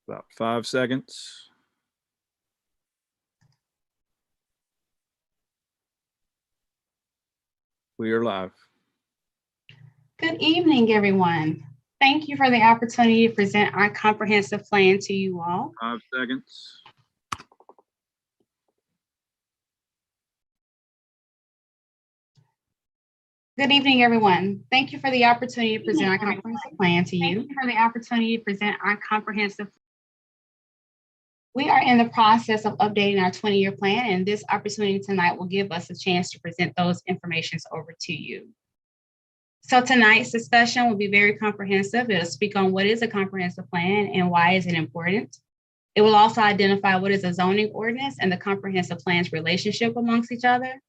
About 5 seconds. We are live. Good evening, everyone. Thank you for the opportunity to present our comprehensive plan to you all. 5 seconds. Good evening, everyone. Thank you for the opportunity to present our comprehensive plan to you. Thank you for the opportunity to present our comprehensive. We are in the process of updating our 20-year plan, and this opportunity tonight will give us a chance to present those informations over to you. So tonight's discussion will be very comprehensive. It'll speak on what is a comprehensive plan and why is it important. It will also identify what is a zoning ordinance and the comprehensive plan's relationship amongst each other,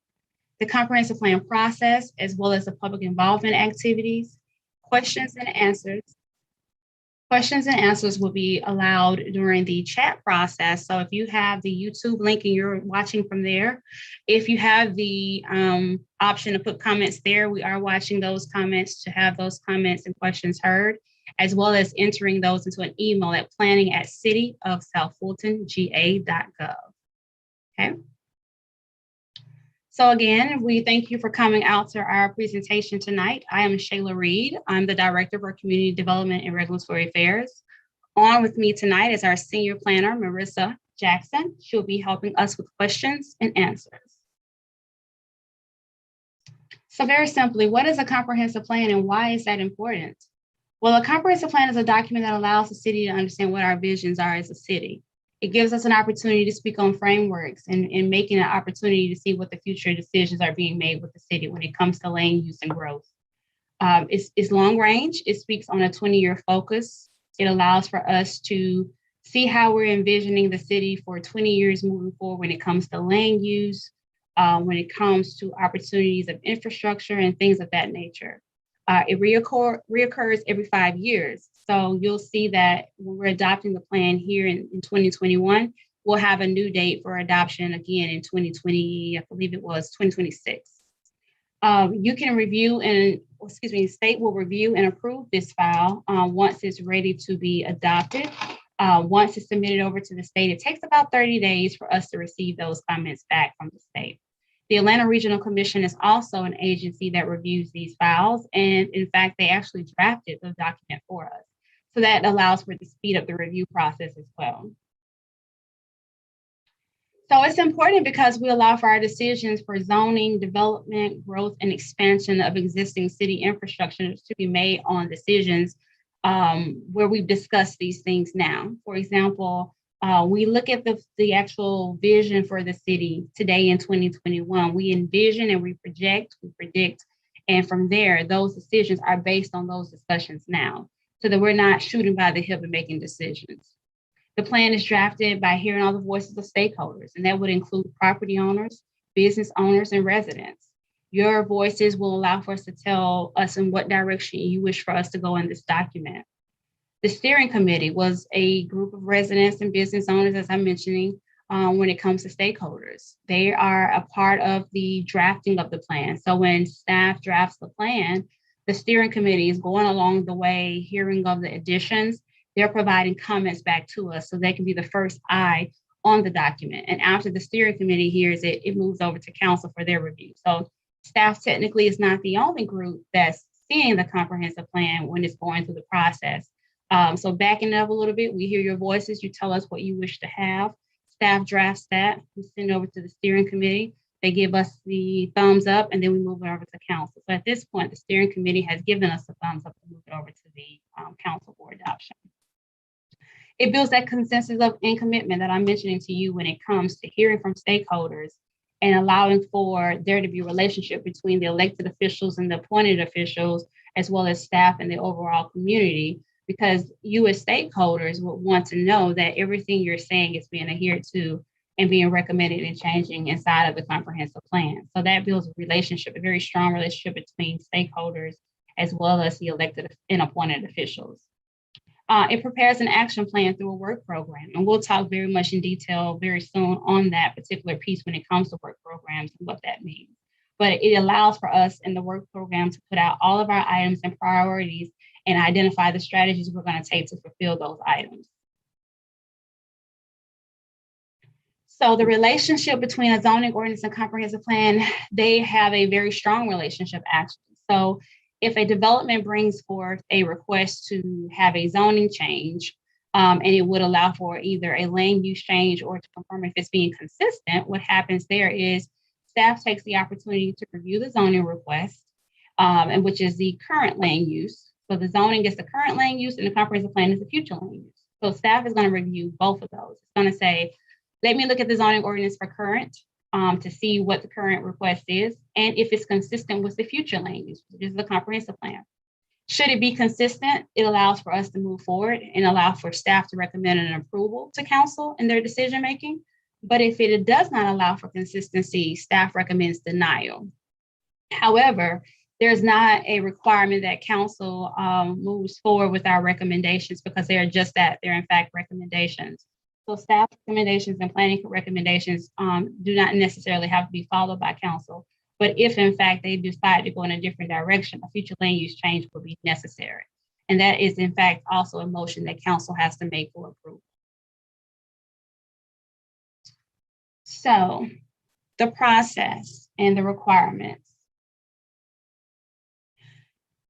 the comprehensive plan process, as well as the public involvement activities, questions and answers. Questions and answers will be allowed during the chat process. So if you have the YouTube link and you're watching from there, if you have the option to put comments there, we are watching those comments to have those comments and questions heard, as well as entering those into an email at planning@cityofsouthfultonga.gov. Okay. So again, we thank you for coming out to our presentation tonight. I am Shayla Reed. I'm the Director of our Community Development and Regulatory Affairs. On with me tonight is our Senior Planner, Marissa Jackson. She'll be helping us with questions and answers. So very simply, what is a comprehensive plan and why is that important? Well, a comprehensive plan is a document that allows the city to understand what our visions are as a city. It gives us an opportunity to speak on frameworks and making an opportunity to see what the future decisions are being made with the city when it comes to land use and growth. It's long range. It speaks on a 20-year focus. It allows for us to see how we're envisioning the city for 20 years moving forward when it comes to land use, when it comes to opportunities of infrastructure and things of that nature. It reoccurs every 5 years. So you'll see that when we're adopting the plan here in 2021, we'll have a new date for adoption again in 2020, I believe it was 2026. You can review and, state will review and approve this file once it's ready to be adopted. Once it's submitted over to the state, it takes about 30 days for us to receive those comments back from the state. The Atlanta Regional Commission is also an agency that reviews these files. And in fact, they actually drafted the document for us. So that allows for it to speed up the review process as well. So it's important because we allow for our decisions for zoning, development, growth, and expansion of existing city infrastructure to be made on decisions where we've discussed these things now. For example, we look at the actual vision for the city today in 2021. We envision and we project, we predict, and from there, those decisions are based on those discussions now, so that we're not shooting by the hip and making decisions. The plan is drafted by hearing all the voices of stakeholders, and that would include property owners, business owners, and residents. Your voices will allow for us to tell us in what direction you wish for us to go in this document. The steering committee was a group of residents and business owners, as I'm mentioning, when it comes to stakeholders. They are a part of the drafting of the plan. So when staff drafts the plan, the steering committee is going along the way, hearing of the additions. They're providing comments back to us so they can be the first eye on the document. And after the steering committee hears it, it moves over to council for their review. So staff technically is not the only group that's seeing the comprehensive plan when it's going through the process. So backing up a little bit, we hear your voices, you tell us what you wish to have. Staff drafts that, we send it over to the steering committee. They give us the thumbs up and then we move it over to council. So at this point, the steering committee has given us the thumbs up to move it over to the council for adoption. It builds that consensus and commitment that I'm mentioning to you when it comes to hearing from stakeholders and allowing for there to be a relationship between the elected officials and the appointed officials, as well as staff and the overall community, because you as stakeholders would want to know that everything you're saying is being adhered to and being recommended and changing inside of the comprehensive plan. So that builds a relationship, a very strong relationship between stakeholders as well as the elected and appointed officials. It prepares an action plan through a work program, and we'll talk very much in detail very soon on that particular piece when it comes to work programs and what that means. But it allows for us in the work program to put out all of our items and priorities and identify the strategies we're going to take to fulfill those items. So the relationship between a zoning ordinance and comprehensive plan, they have a very strong relationship actually. So if a development brings forth a request to have a zoning change, and it would allow for either a land use change or to confirm if it's being consistent, what happens there is staff takes the opportunity to review the zoning request, and which is the current land use. So the zoning is the current land use and the comprehensive plan is the future land use. So staff is going to review both of those. It's going to say, let me look at the zoning ordinance for current to see what the current request is and if it's consistent with the future land use, which is the comprehensive plan. Should it be consistent, it allows for us to move forward and allow for staff to recommend an approval to council in their decision making. But if it does not allow for consistency, staff recommends denial. However, there's not a requirement that council moves forward with our recommendations because they are just that, they're in fact recommendations. So staff recommendations and planning recommendations do not necessarily have to be followed by council. But if in fact they decide to go in a different direction, a future land use change will be necessary. And that is in fact also a motion that council has to make for approval. So the process and the requirements.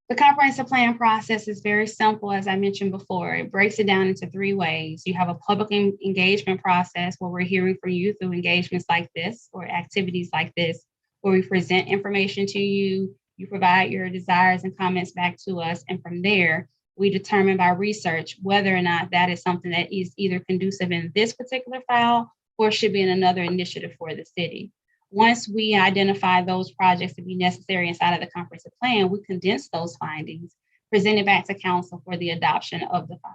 The comprehensive plan process is very simple, as I mentioned before. It breaks it down into 3 ways. You have a public engagement process where we're hearing from you through engagements like this or activities like this, where we present information to you, you provide your desires and comments back to us, and from there, we determine by research whether or not that is something that is either conducive in this particular file or should be in another initiative for the city. Once we identify those projects to be necessary inside of the comprehensive plan, we condense those findings, present it back to council for the adoption of the file.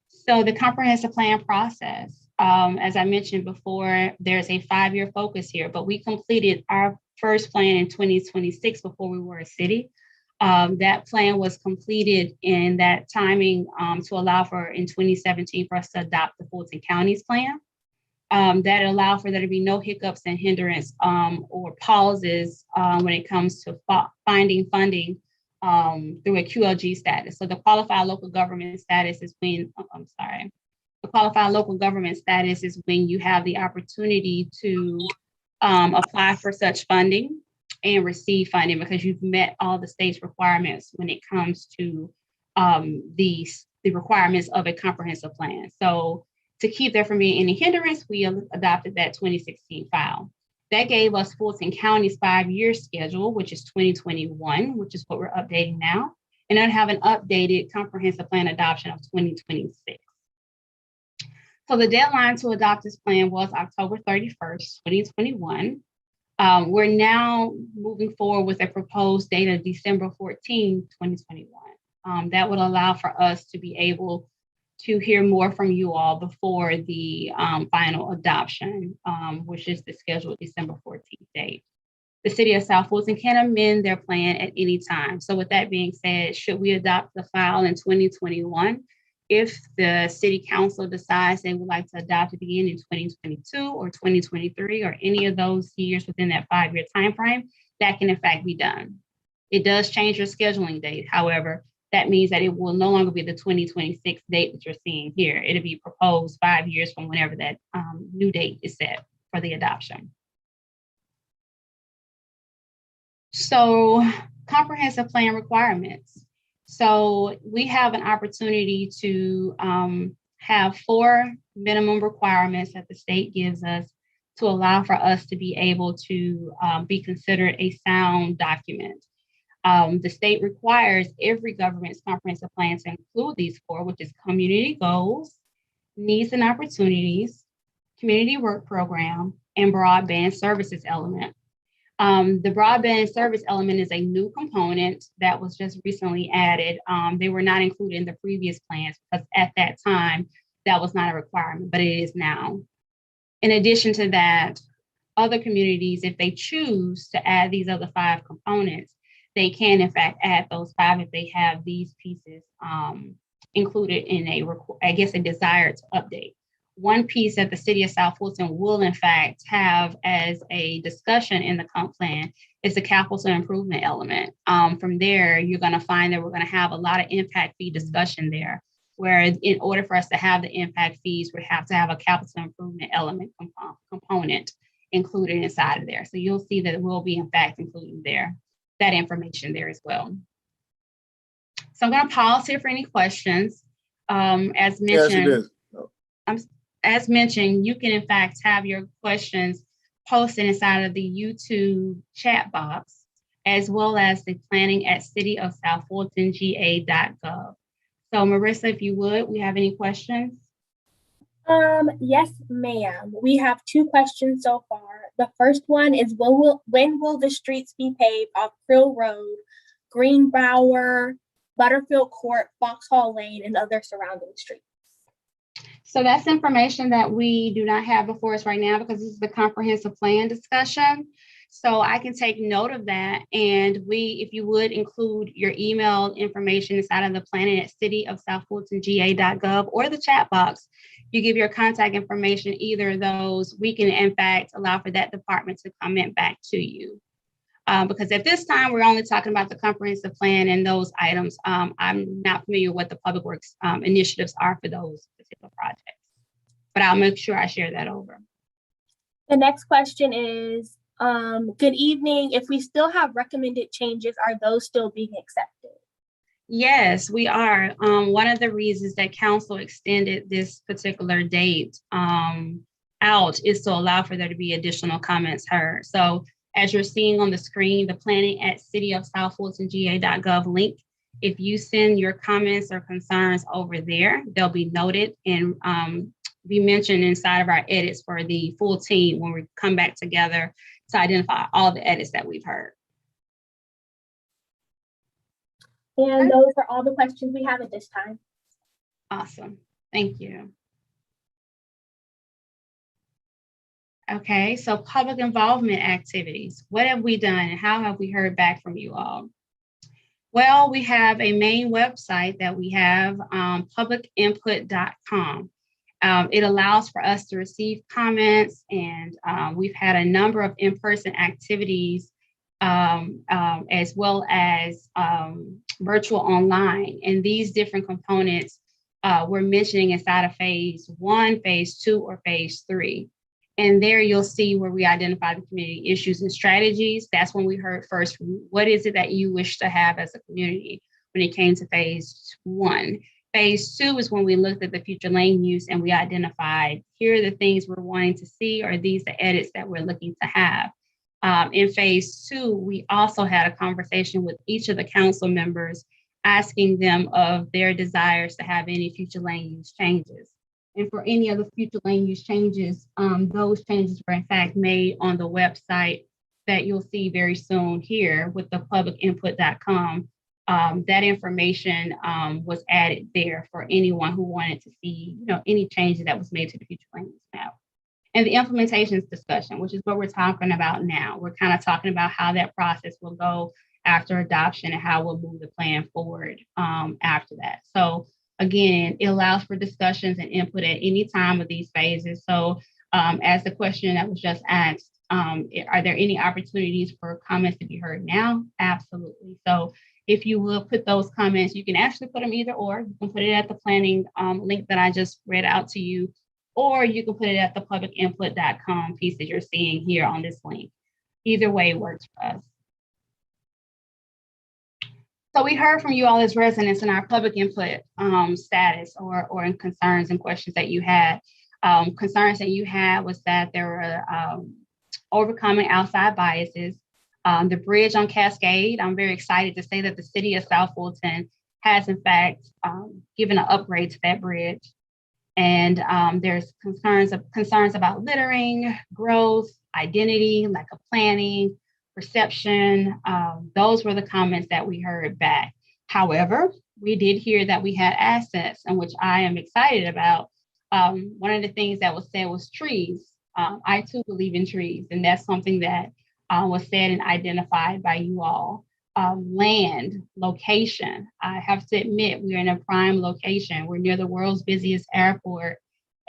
So the comprehensive plan process, as I mentioned before, there's a 5-year focus here, but we completed our first plan in 2026 before we were a city. That plan was completed in that timing to allow for in 2017 for us to adopt the Fulton County's plan. That allow for there to be no hiccups and hindrance or pauses when it comes to finding funding through a QLG status. So the qualified local government status is when, the qualified local government status is when you have the opportunity to apply for such funding and receive funding because you've met all the state's requirements when it comes to the requirements of a comprehensive plan. So to keep there from being any hindrance, we adopted that 2016 file. That gave us Fulton County's 5-year schedule, which is 2021, which is what we're updating now. And then have an updated comprehensive plan adoption of 2026. So the deadline to adopt this plan was October 31st, 2021. We're now moving forward with a proposed date of December 14, 2021. That would allow for us to be able to hear more from you all before the final adoption, which is the scheduled December 14th date. The city of South Fulton can amend their plan at any time. So with that being said, should we adopt the file in 2021? If the city council decides they would like to adopt it again in 2022 or 2023 or any of those years within that 5-year timeframe, that can in fact be done. It does change your scheduling date. However, that means that it will no longer be the 2026 date that you're seeing here. It'll be proposed 5 years from whenever that new date is set for the adoption. So comprehensive plan requirements. So we have an opportunity to have 4 minimum requirements that the state gives us to allow for us to be able to be considered a sound document. The state requires every government's comprehensive plan to include these 4, which is community goals, needs and opportunities, community work program, and broadband services element. The broadband service element is a new component that was just recently added. They were not included in the previous plans because at that time, that was not a requirement, but it is now. In addition to that, other communities, if they choose to add these other 5 components, they can in fact add those 5 if they have these pieces included in a desire to update. One piece that the city of South Fulton will in fact have as a discussion in the comp plan is the capital improvement element. From there, you're going to find that we're going to have a lot of impact fee discussion there. where in order for us to have the impact fees, we have to have a capital improvement element component included inside of there. So you'll see that it will be in fact including that information there as well. So I'm going to pause here for any questions. As mentioned, as mentioned, you can in fact have your questions posted inside of the YouTube chat box, as well as the planning at cityofsouthfultonga.gov. So Marissa, if you would, we have any questions? Yes, ma'am. We have 2 questions so far. The first one is, when will the streets be paved off Krill Road, Greenbauer, Butterfield Court, Foxhall Lane, and other surrounding streets? So that's information that we do not have before us right now because this is the comprehensive plan discussion. So I can take note of that. And if you would include your email information inside of the planning at cityofsouthfultonga.gov or the chat box, you give your contact information, either of those, we can in fact allow for that department to comment back to you. Because at this time, we're only talking about the comprehensive plan and those items. I'm not familiar with what the public works initiatives are for those particular projects, but I'll make sure I share that over. The next question is, good evening. If we still have recommended changes, are those still being accepted? Yes, we are. One of the reasons that council extended this particular date out is to allow for there to be additional comments heard. So as you're seeing on the screen, the planning at cityofsouthfultonga.gov link, if you send your comments or concerns over there, they'll be noted and be mentioned inside of our edits for the full team when we come back together to identify all the edits that we've heard. And those are all the questions we have at this time. Awesome. Thank you. Okay, so public involvement activities. What have we done and how have we heard back from you all? Well, we have a main website that we have, publicinput.com. It allows for us to receive comments, and we've had a number of in-person activities as well as virtual online. And these different components we're mentioning inside of phase 1, phase 2, or phase 3. And there you'll see where we identify the community issues and strategies. That's when we heard first, what is it that you wish to have as a community when it came to phase 1. Phase 2 is when we looked at the future land use and we identified, here are the things we're wanting to see, or these the edits that we're looking to have. In phase 2, we also had a conversation with each of the council members, asking them of their desires to have any future land use changes. And for any of the future land use changes, those changes were in fact made on the website that you'll see very soon here with the publicinput.com. That information was added there for anyone who wanted to see, any changes that was made to the future land use map. And the implementations discussion, which is what we're talking about now. We're kind of talking about how that process will go after adoption and how we'll move the plan forward after that. So again, it allows for discussions and input at any time of these phases. So as the question that was just asked, are there any opportunities for comments to be heard now? Absolutely. So if you will put those comments, you can actually put them either or. You can put it at the planning link that I just read out to you, or you can put it at the publicinput.com piece that you're seeing here on this link. Either way works for us. So we heard from you all as residents in our public input status or in concerns and questions that you had. Concerns that you had was that there were overcoming outside biases. The bridge on Cascade, I'm very excited to say that the city of South Fulton has in fact given an upgrade to that bridge. And there's concerns about littering, growth, identity, lack of planning, perception. Those were the comments that we heard back. However, we did hear that we had assets, and which I am excited about. One of the things that was said was trees. I too believe in trees, and that's something that was said and identified by you all. Land, location. I have to admit, we're in a prime location. We're near the world's busiest airport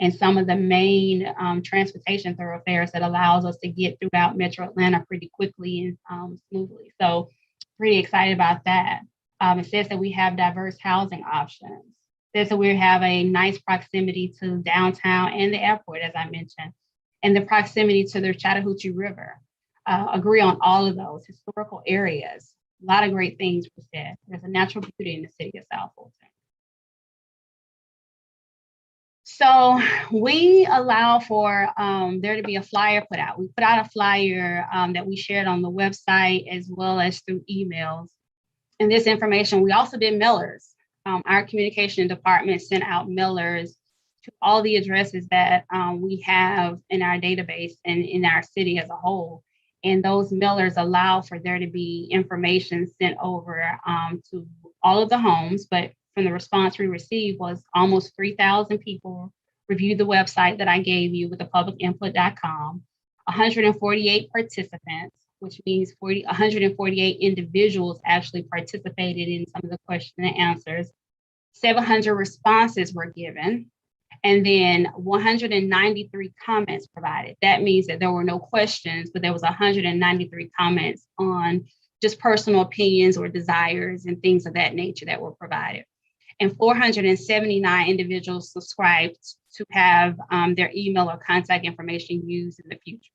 and some of the main transportation thoroughfares that allows us to get throughout Metro Atlanta pretty quickly and smoothly. So pretty excited about that. It says that we have diverse housing options. This we have a nice proximity to downtown and the airport, as I mentioned, and the proximity to the Chattahoochee River. Agree on all of those historical areas. A lot of great things were said. There's a natural beauty in the city of South Fulton. So we allow for there to be a flyer put out. We put out a flyer that we shared on the website as well as through emails. And this information, we also did mailers. Our communication department sent out mailers to all the addresses that we have in our database and in our city as a whole. And those mailers allow for there to be information sent over to all of the homes. But from the response we received was almost 3,000 people reviewed the website that I gave you with the publicinput.com, 148 participants, which means 148 individuals actually participated in some of the questions and answers. 700 responses were given, and then 193 comments provided. That means that there were no questions, but there was 193 comments on just personal opinions or desires and things of that nature that were provided. And 479 individuals subscribed to have their email or contact information used in the future.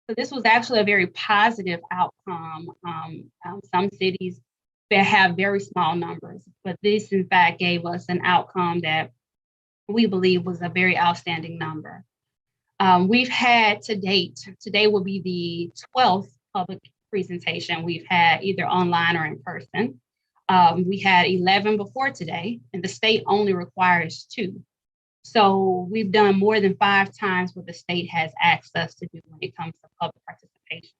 So this was actually a very positive outcome. Some cities that have very small numbers, but this in fact gave us an outcome that we believe was a very outstanding number. We've had to date, today will be the 12th public presentation we've had either online or in person. We had 11 before today, and the state only requires 2. So we've done more than 5 times what the state has asked us to do when it comes to public participation.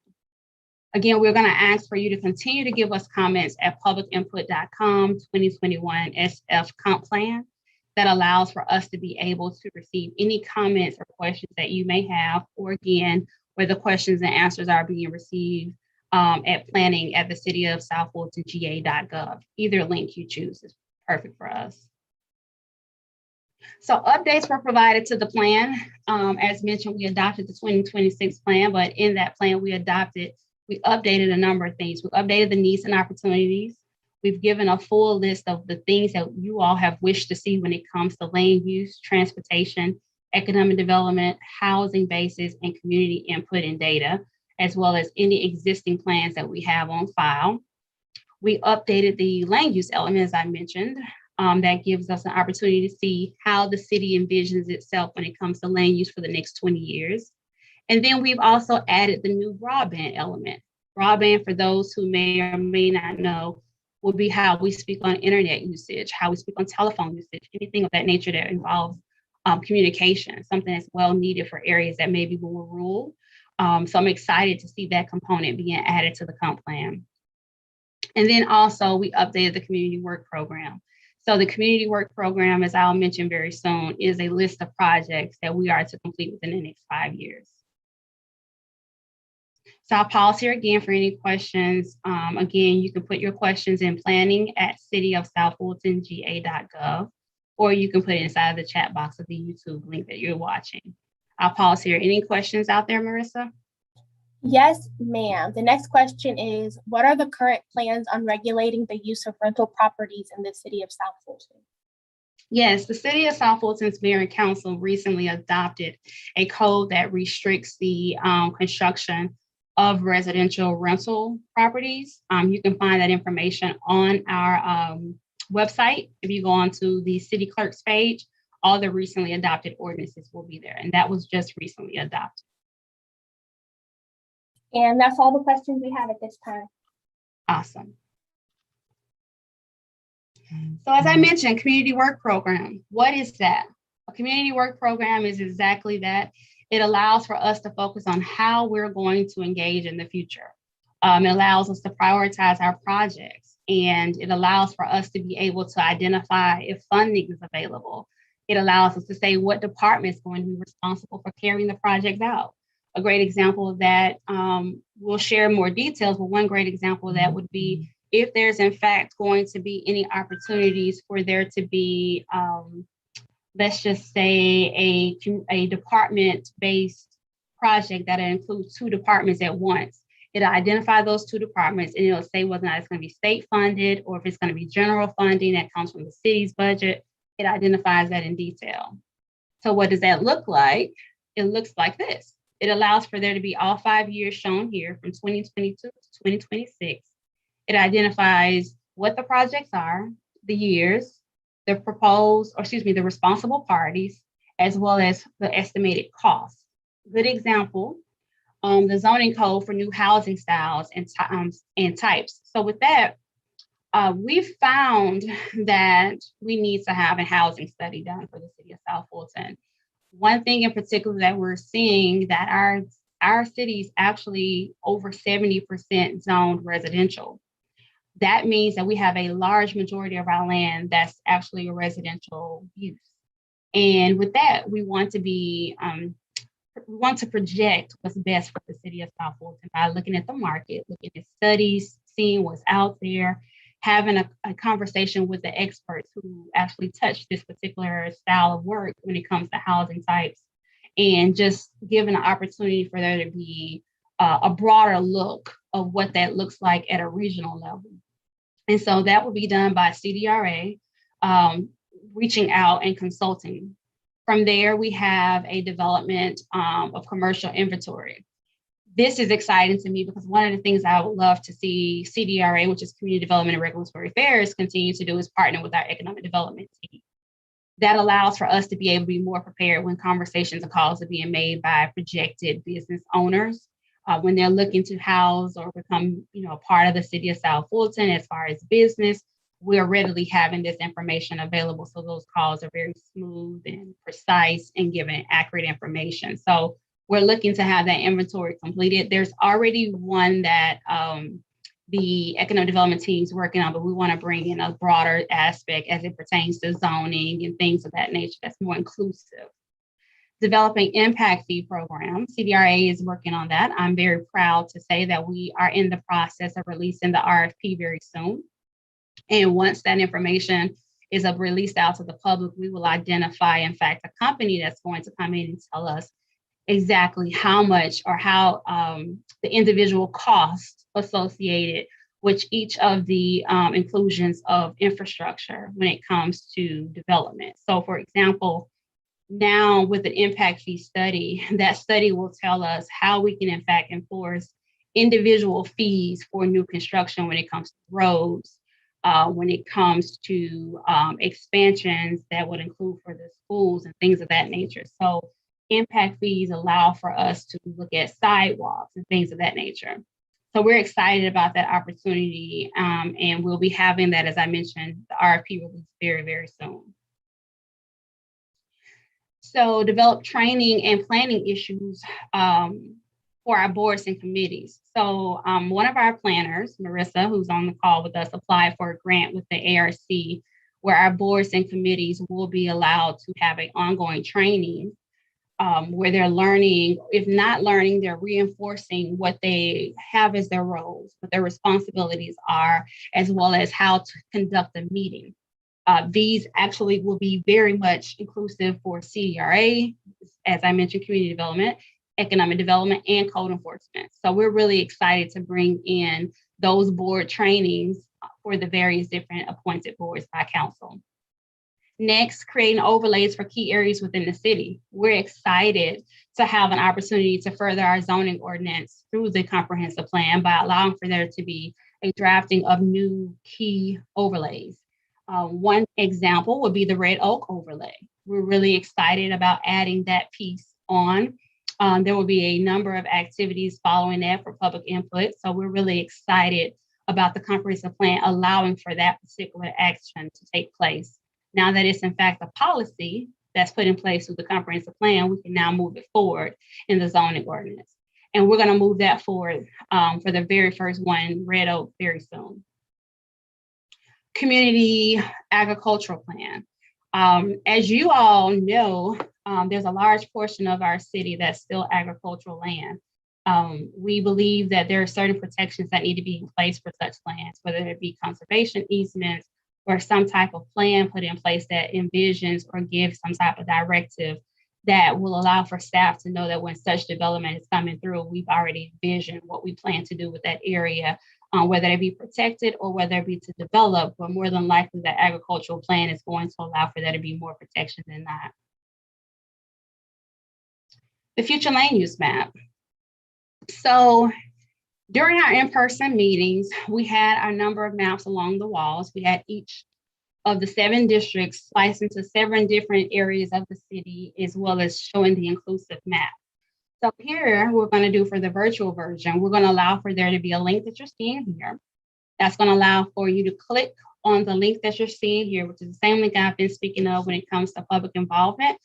Again, we're going to ask for you to continue to give us comments at publicinput.com 2021 SF Comp Plan. That allows for us to be able to receive any comments or questions that you may have, or again, where the questions and answers are being received at planning at the city of South Fulton GA.gov. Either link you choose is perfect for us. So updates were provided to the plan. As mentioned, we adopted the 2026 plan, but in that plan we updated a number of things. We updated the needs and opportunities. We've given a full list of the things that you all have wished to see when it comes to land use, transportation, economic development, housing bases, and community input and data, as well as any existing plans that we have on file. We updated the land use element, as I mentioned. That gives us an opportunity to see how the city envisions itself when it comes to land use for the next 20 years. And then we've also added the new broadband element. Broadband, for those who may or may not know, will be how we speak on internet usage, how we speak on telephone usage, anything of that nature that involves communication, something that's well needed for areas that may be more rural. So I'm excited to see that component being added to the comp plan. And then also we updated the community work program. So the community work program, as I'll mention very soon, is a list of projects that we are to complete within the next 5 years. So I'll pause here again for any questions. Again, you can put your questions in planning at cityofsouthfultonga.gov, or you can put it inside the chat box of the YouTube link that you're watching. I'll pause here. Any questions out there, Marissa? Yes, ma'am. The next question is, what are the current plans on regulating the use of rental properties in the city of South Fulton? Yes, the city of South Fulton's mayor and council recently adopted a code that restricts the construction of residential rental properties. You can find that information on our website. If you go onto the city clerk's page, all the recently adopted ordinances will be there, and that was just recently adopted. And that's all the questions we have at this time. Awesome. So as I mentioned, community work program, what is that? A community work program is exactly that. It allows for us to focus on how we're going to engage in the future. It allows us to prioritize our projects, and it allows for us to be able to identify if funding is available. It allows us to say what department is going to be responsible for carrying the projects out. A great example of that, we'll share more details, but one great example of that would be if there's in fact going to be any opportunities for there to be, let's just say a department-based project that includes 2 departments at once. It'll identify those 2 departments and it'll say whether or not it's going to be state funded or if it's going to be general funding that comes from the city's budget. It identifies that in detail. So what does that look like? It looks like this. It allows for there to be all 5 years shown here from 2022 to 2026. It identifies what the projects are, the years, the the responsible parties, as well as the estimated costs. Good example, the zoning code for new housing styles and types. So with that, we've found that we need to have a housing study done for the city of South Fulton. One thing in particular that we're seeing that our city is actually over 70% zoned residential. That means that we have a large majority of our land that's actually a residential use. And with that, we want to project what's best for the city of South Fulton by looking at the market, looking at studies, seeing what's out there, having a conversation with the experts who actually touch this particular style of work when it comes to housing types, and just giving an opportunity for there to be a broader look of what that looks like at a regional level. And so that will be done by CDRA, reaching out and consulting. From there, we have a development of commercial inventory. This is exciting to me because one of the things I would love to see CDRA, which is Community Development and Regulatory Affairs, continue to do is partner with our economic development team. That allows for us to be able to be more prepared when conversations and calls are being made by projected business owners when they're looking to house or become, a part of the city of South Fulton as far as business. We're readily having this information available, so those calls are very smooth and precise and giving accurate information. So we're looking to have that inventory completed. There's already one that the economic development team is working on, but we want to bring in a broader aspect as it pertains to zoning and things of that nature that's more inclusive. Developing impact fee program, CDRA is working on that. I'm very proud to say that we are in the process of releasing the RFP very soon. And once that information is released out to the public, we will identify, in fact, a company that's going to come in and tell us exactly how much or how the individual costs associated with each of the inclusions of infrastructure when it comes to development. So for example, now with an impact fee study, that study will tell us how we can in fact enforce individual fees for new construction when it comes to roads, when it comes to expansions that would include for the schools and things of that nature. So impact fees allow for us to look at sidewalks and things of that nature. So we're excited about that opportunity, and we'll be having that, as I mentioned, the RFP release very, very soon. So develop training and planning issues for our boards and committees. So one of our planners, Marissa, who's on the call with us, applied for a grant with the ARC, where our boards and committees will be allowed to have an ongoing training where they're learning, if not learning, they're reinforcing what they have as their roles, what their responsibilities are, as well as how to conduct a meeting. These actually will be very much inclusive for CDRA, as I mentioned, community development, economic development, and code enforcement. So we're really excited to bring in those board trainings for the various different appointed boards by council. Next, creating overlays for key areas within the city. We're excited to have an opportunity to further our zoning ordinance through the comprehensive plan by allowing for there to be a drafting of new key overlays. One example would be the Red Oak overlay. We're really excited about adding that piece on. There will be a number of activities following that for public input. So we're really excited about the comprehensive plan allowing for that particular action to take place. Now that it's in fact a policy that's put in place with the comprehensive plan, we can now move it forward in the zoning ordinance. And we're going to move that forward for the very first one, Red Oak, very soon. Community agricultural plan. As you all know, there's a large portion of our city that's still agricultural land. We believe that there are certain protections that need to be in place for such lands, whether it be conservation easements or some type of plan put in place that envisions or gives some type of directive that will allow for staff to know that when such development is coming through, we've already envisioned what we plan to do with that area whether it be protected or whether it be to develop, but more than likely the agricultural plan is going to allow for there to be more protection than that. The future land use map. So during our in-person meetings, we had a number of maps along the walls. We had each of the 7 districts sliced into 7 different areas of the city, as well as showing the inclusive map. So here, we're going to do for the virtual version, we're going to allow for there to be a link that you're seeing here. That's going to allow for you to click on the link that you're seeing here, which is the same link I've been speaking of when it comes to public involvement.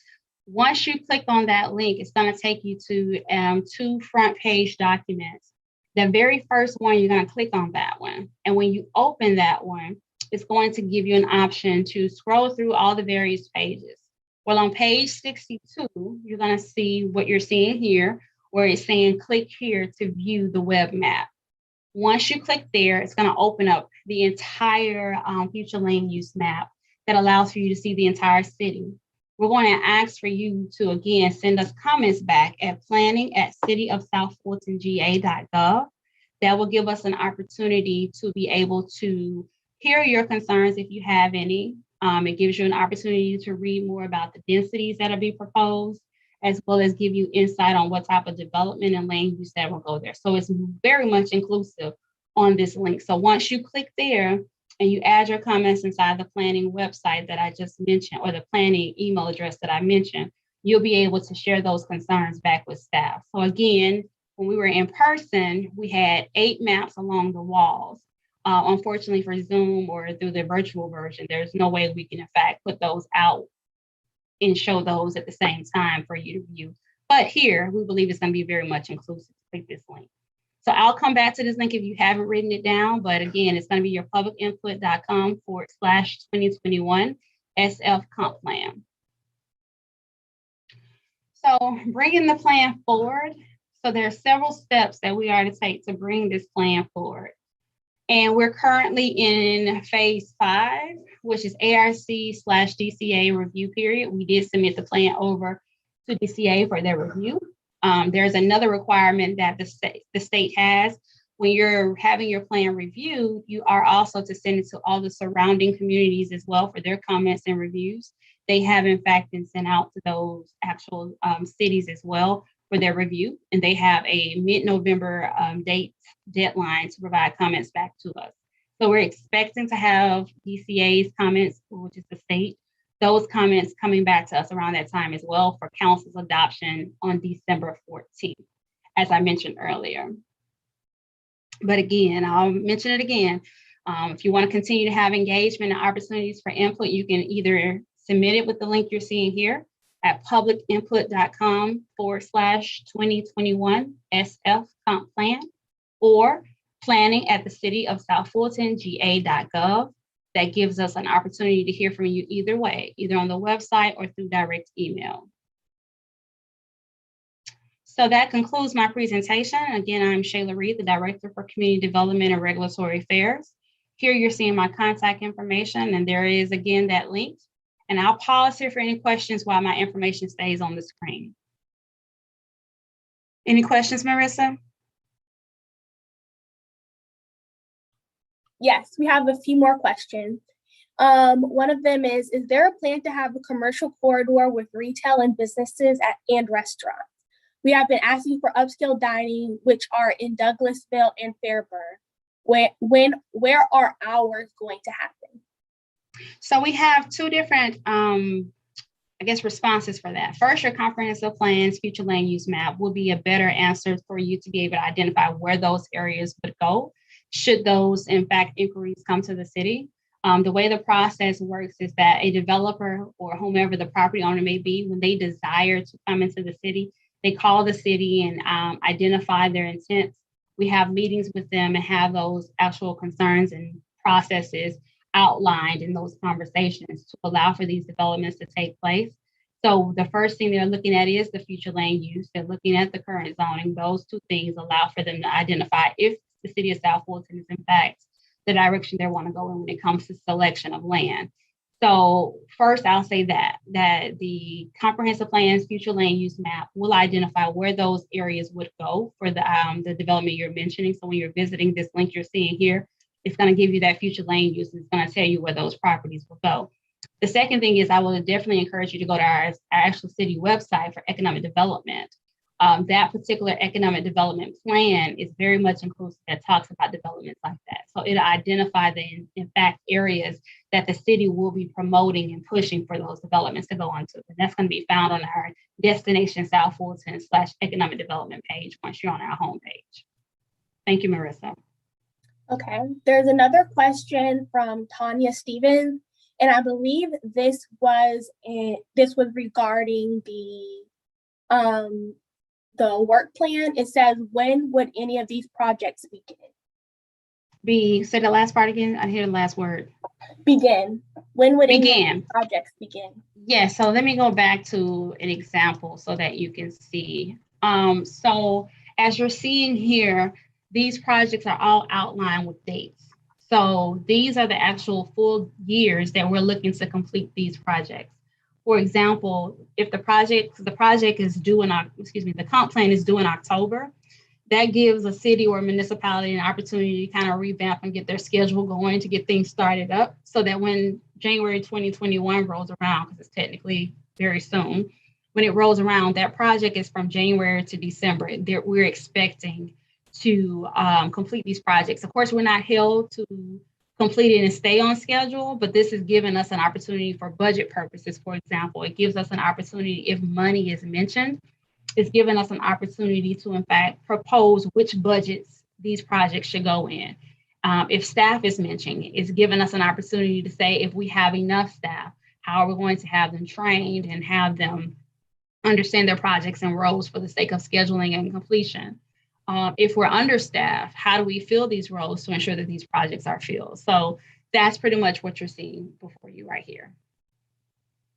Once you click on that link, it's going to take you to 2 front page documents. The very first one, you're going to click on that one. And when you open that one, it's going to give you an option to scroll through all the various pages. Well, on page 62, you're going to see what you're seeing here, where it's saying click here to view the web map. Once you click there, it's going to open up the entire future land use map that allows for you to see the entire city. We're going to ask for you to, again, send us comments back at planning@cityofsouthfultonga.gov. That will give us an opportunity to be able to hear your concerns if you have any. It gives you an opportunity to read more about the densities that will be proposed, as well as give you insight on what type of development and land use that will go there. So it's very much inclusive on this link. So once you click there and you add your comments inside the planning website that I just mentioned, or the planning email address that I mentioned, you'll be able to share those concerns back with staff. So again, when we were in person, we had 8 maps along the walls. Unfortunately for Zoom or through the virtual version, there's no way we can in fact put those out and show those at the same time for you to view. But here, we believe it's going to be very much inclusive. Click this link. So I'll come back to this link if you haven't written it down, but again, it's going to be your publicinput.com/2021 SF Comp Plan. So bringing the plan forward. So there are several steps that we are to take to bring this plan forward. And we're currently in phase 5, which is ARC/DCA review period. We did submit the plan over to DCA for their review. There's another requirement that the state has. When you're having your plan reviewed, you are also to send it to all the surrounding communities as well for their comments and reviews. They have in fact been sent out to those actual cities as well for their review, and they have a mid-November deadline to provide comments back to us. So we're expecting to have DCA's comments, which is the state, those comments coming back to us around that time as well for council's adoption on December 14th, as I mentioned earlier. But again, I'll mention it again. If you want to continue to have engagement and opportunities for input, you can either submit it with the link you're seeing here at publicinput.com/2021 SF Comp Plan, or planning@thecityofsouthfultonga.gov. That gives us an opportunity to hear from you either way, either on the website or through direct email. So that concludes my presentation. Again, I'm Shayla Reed, the Director for Community Development and Regulatory Affairs. Here you're seeing my contact information, and there is again that link. And I'll pause here for any questions while my information stays on the screen. Any questions, Marissa? Yes, we have a few more questions. One of them is there a plan to have a commercial corridor with retail and businesses and restaurants? We have been asking for upscale dining, which are in Douglasville and Fairburn. Where are ours going to happen? So we have 2 different, responses for that. First, your comprehensive plan's future land use map will be a better answer for you to be able to identify where those areas would go, should those, in fact, inquiries come to the city. The way the process works is that a developer or whomever the property owner may be, when they desire to come into the city, they call the city and identify their intents. We have meetings with them and have those actual concerns and processes outlined in those conversations to allow for these developments to take place. So the first thing they're looking at is the future land use. They're looking at the current zoning. Those 2 things allow for them to identify if the city of South Fulton is in fact the direction they want to go in when it comes to selection of land. So first, I'll say that the comprehensive plan's future land use map will identify where those areas would go for the development you're mentioning. So when you're visiting this link you're seeing here, it's going to give you that future land use. It's going to tell you where those properties will go. The second thing is I will definitely encourage you to go to our actual city website for economic development. That particular economic development plan is very much inclusive that talks about developments like that. So it'll identify the, in fact, areas that the city will be promoting and pushing for those developments to go onto. And that's going to be found on our Destination South Fulton / economic development page once you're on our homepage. Thank you, Marissa. Okay, there's another question from Tanya Stevens, and I believe this was regarding the work plan. It says, when would any of these projects begin? Say the last part again. I hear the last word. Begin. When would any Begin. of these projects begin? Yeah, so let me go back to an example so that you can see. So as you're seeing here, these projects are all outlined with dates. So these are the actual full years that we're looking to complete these projects. For example, if the project is due in, the comp plan is due in October, that gives a city or municipality an opportunity to kind of revamp and get their schedule going to get things started up so that when January 2021 rolls around, because it's technically very soon, when it rolls around, that project is from January to December. We're expecting to complete these projects. Of course, we're not held to complete it and stay on schedule, but this is giving us an opportunity for budget purposes. For example, it gives us an opportunity if money is mentioned, it's given us an opportunity to, in fact, propose which budgets these projects should go in. If staff is mentioned, it's given us an opportunity to say if we have enough staff, how are we going to have them trained and have them understand their projects and roles for the sake of scheduling and completion. If we're understaffed, how do we fill these roles to ensure that these projects are filled? So that's pretty much what you're seeing before you right here.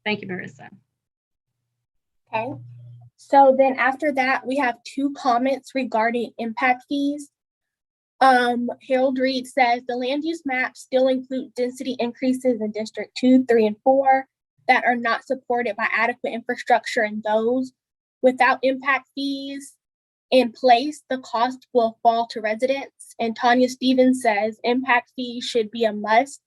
Thank you, Marissa. Okay. So then after that, we have two comments regarding impact fees. Harold Reed says the land use maps still include density increases in District 2, 3, and 4 that are not supported by adequate infrastructure, and those without impact fees in place, the cost will fall to residents. And Tanya Stevens says impact fees should be a must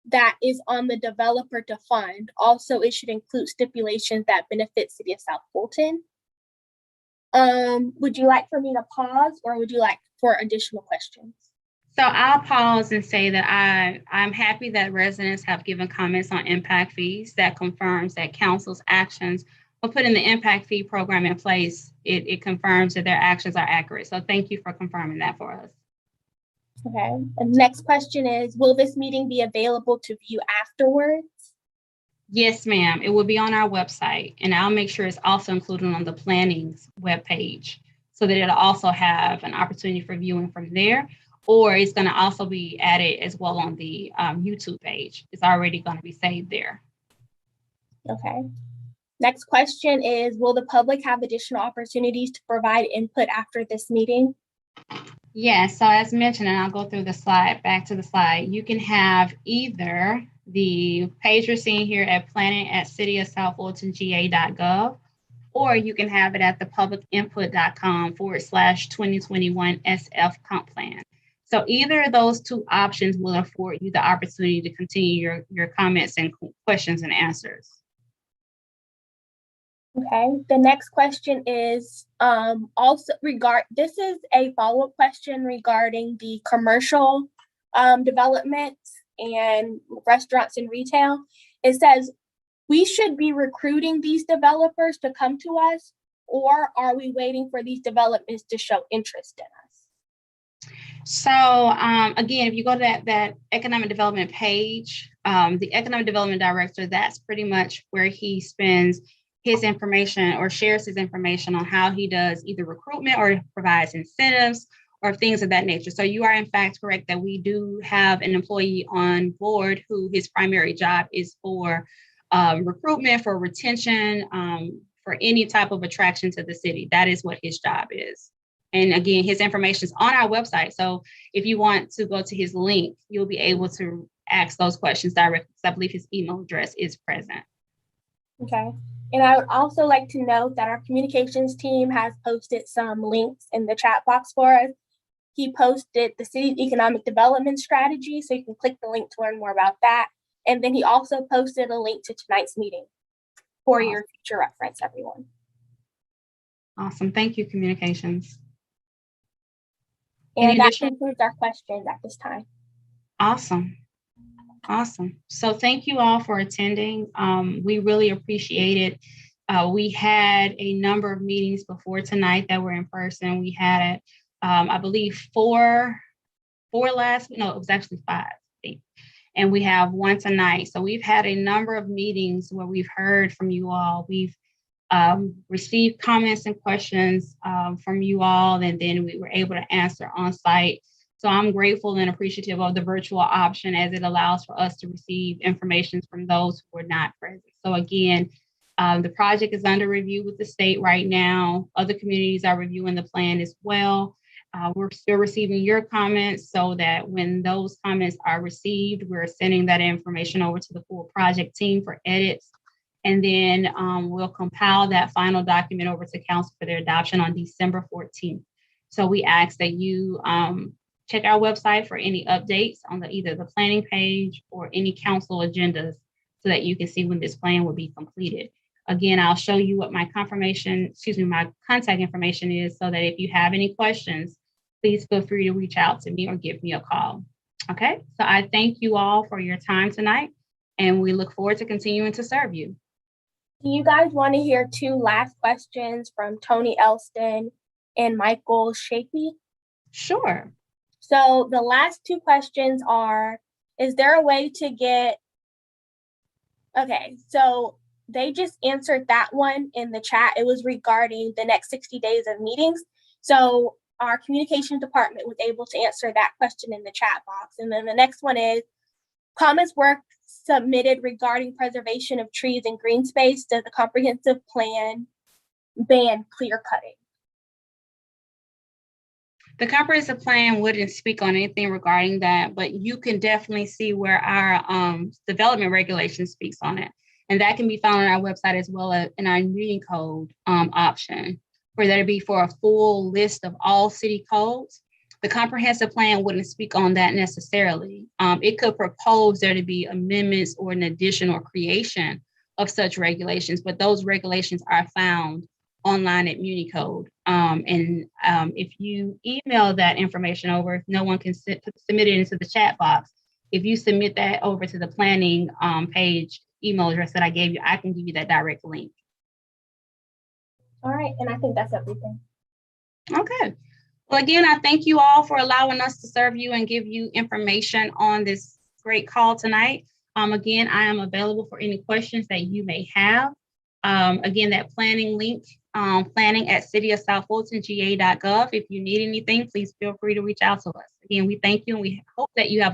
that is on the developer to fund. Also, it should include stipulations that benefit City of South Fulton. Would you like for me to pause, or would you like for additional questions? So I'll pause and say that I'm happy that residents have given comments on impact fees. That confirms that council's actions for putting the impact fee program in place. It confirms that their actions are accurate. So thank you for confirming that for us. Okay. And the next question is, will this meeting be available to view afterwards? Yes, ma'am. It will be on our website, and I'll make sure it's also included on the planning's webpage so that it'll also have an opportunity for viewing from there, or it's going to also be added as well on the YouTube page. It's already going to be saved there. Okay. Next question is, will the public have additional opportunities to provide input after this meeting? Yes, so as mentioned, and I'll go through the slide, back to the slide, you can have either the page you're seeing here at planning@cityofsouthfultonga.gov, or you can have it at thepublicinput.com/2021 SF comp plan. So either of those two options will afford you the opportunity to continue your comments and questions and answers. Okay, the next question is this is a follow-up question regarding the commercial developments and restaurants and retail. It says, we should be recruiting these developers to come to us, or are we waiting for these developments to show interest in us? So again, if you go to that economic development page, the economic development director, that's pretty much where he spends his information or shares his information on how he does either recruitment or provides incentives or things of that nature. So you are in fact correct that we do have an employee on board who his primary job is for recruitment, for retention, for any type of attraction to the city. That is what his job is. And again, his information is on our website. So if you want to go to his link, you'll be able to ask those questions directly, because I believe his email address is present. Okay. And I would also like to note that our communications team has posted some links in the chat box for us. He posted the city's economic development strategy, so you can click the link to learn more about that. And then he also posted a link to tonight's meeting for your future reference, everyone. Awesome. Thank you, communications. And that concludes our questions at this time. Awesome. Awesome. So thank you all for attending. We really appreciate it. We had a number of meetings before tonight that were in person. We had, I believe, four last, no, it was actually 5, I think. And we have one tonight. So we've had a number of meetings where we've heard from you all. We've received comments and questions from you all, and then we were able to answer on site. So I'm grateful and appreciative of the virtual option, as it allows for us to receive information from those who are not present. So again, the project is under review with the state right now. Other communities are reviewing the plan as well. We're still receiving your comments, so that when those comments are received, we're sending that information over to the full project team for edits. And then we'll compile that final document over to council for their adoption on December 14th. So we ask that you check our website for any updates on either the planning page or any council agendas, so that you can see when this plan will be completed. Again, I'll show you what my my contact information is, so that if you have any questions, please feel free to reach out to me or give me a call. Okay, so I thank you all for your time tonight, and we look forward to continuing to serve you. Do you guys want to hear 2 last questions from Tony Elston and Michael Shapey? Sure. So the last 2 questions are, is there a way to get, okay, so they just answered that one in the chat. It was regarding the next 60 days of meetings. So our communication department was able to answer that question in the chat box. And then the next one is, comments were submitted regarding preservation of trees and green space. Does the comprehensive plan ban clear cutting? The comprehensive plan wouldn't speak on anything regarding that, but you can definitely see where our development regulation speaks on it. And that can be found on our website, as well as in our meeting code option, where that'd be for a full list of all city codes. The comprehensive plan wouldn't speak on that necessarily. It could propose there to be amendments or an addition or creation of such regulations, but those regulations are found online at MuniCode. If you email that information over, if no one can submit it into the chat box, if you submit that over to the planning page email address that I gave you, I can give you that direct link. All right, and I think that's everything. Okay. Well, again, I thank you all for allowing us to serve you and give you information on this great call tonight. Again, I am available for any questions that you may have. Again, that planning link, planning@cityofsouthfultonga.gov. If you need anything, please feel free to reach out to us. Again, we thank you, and we hope that you have a